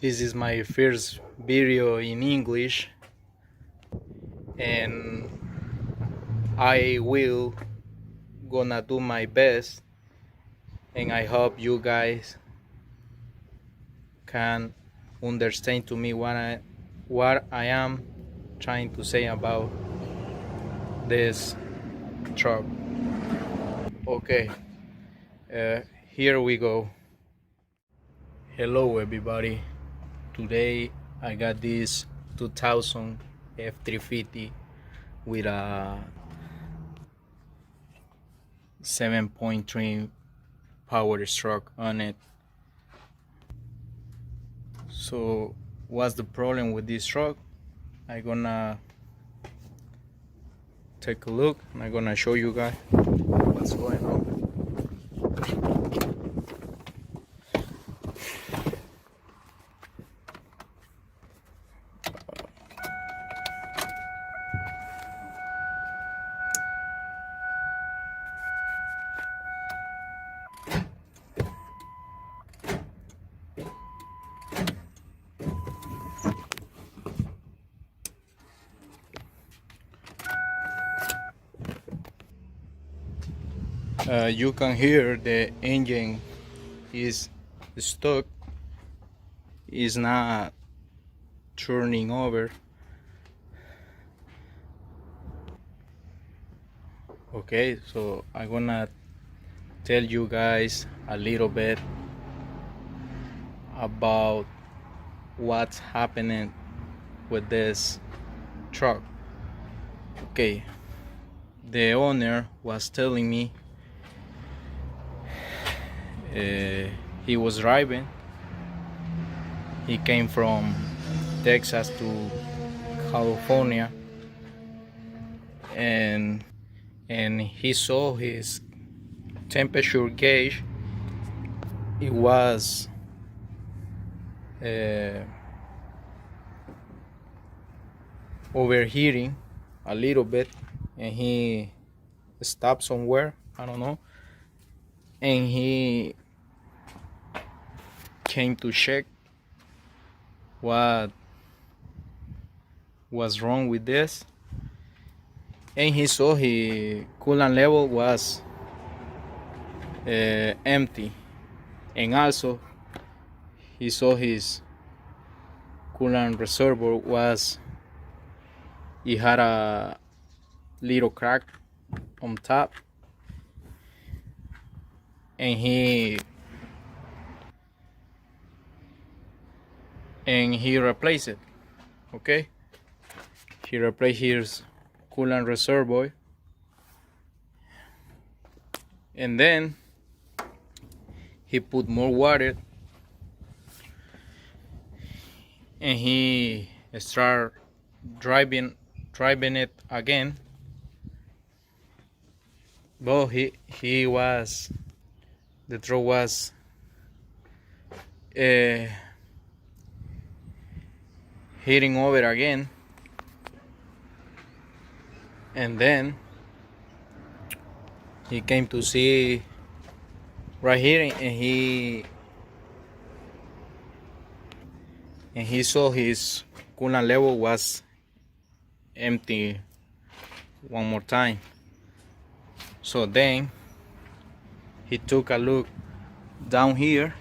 This is my first video in English, and I will gonna do my best, and I hope you guys can understand to me what I am trying to say about this truck. Okay, here we go. Hello everybody. Today I got this 2000 F350 with a 7.3 power stroke on it. So what's the problem with this truck? I'm gonna take a look and I'm gonna show you guys what's going on. You can hear the engine is stuck, is not turning over. Okay, so I'm gonna tell you guys a little bit about what's happening with this truck. Okay, the owner was telling me he was driving. He came from Texas to California, and he saw his temperature gauge. It was overheating a little bit, and he stopped somewhere, I don't know, and he came to check what was wrong with this, and he saw his coolant level was empty, and also he saw his coolant reservoir it had a little crack on top, and he replaced it. Okay, he replaced his coolant reservoir, and then he put more water, and he started driving it again. But the truck was hitting over again, and then he came to see right here, and he saw his coolant level was empty one more time. So then he took a look down here,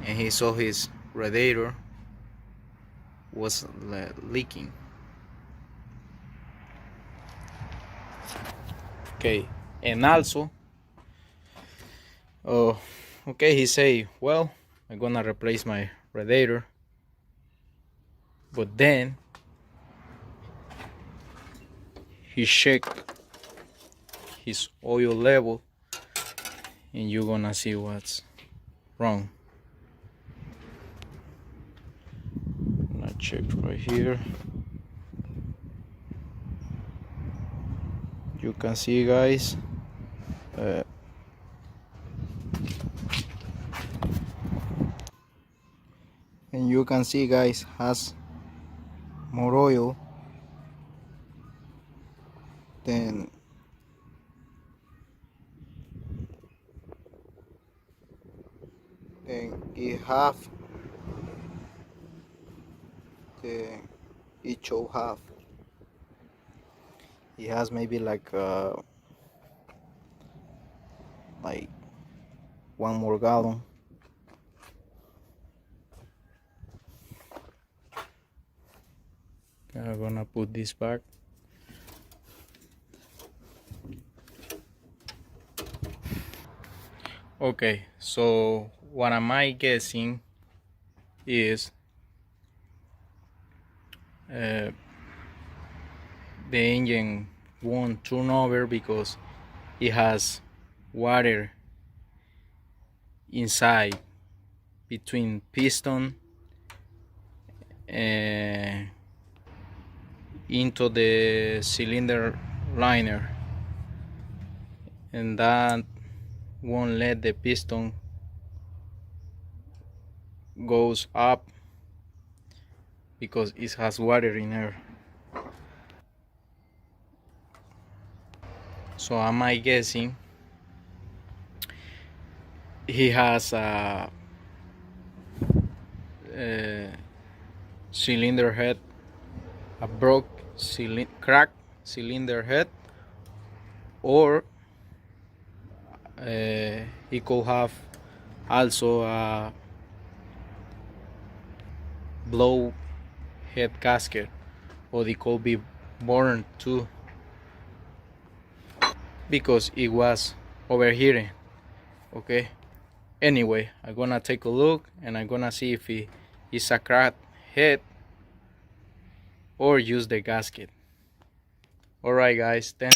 and he saw his radiator was leaking. Okay, and also okay, he say, well, I'm gonna replace my radiator, but then he checked his oil level, and you're gonna see what's wrong. I'm gonna check right here. You can see, guys, and you can see, guys, has more oil than then it have the each show half. It has maybe like 1 more gallon. I'm gonna put this back. Okay, so what am I guessing is the engine won't turn over because it has water inside between piston and into the cylinder liner, and that won't let the piston goes up because it has water in there. So am I guessing he has a cylinder head, a cracked cylinder head, or he could have also a blow head gasket, or they could be burned too because it was overheating. Okay, anyway, I'm gonna take a look and I'm gonna see if it is a cracked head or use the gasket. Alright guys, thanks.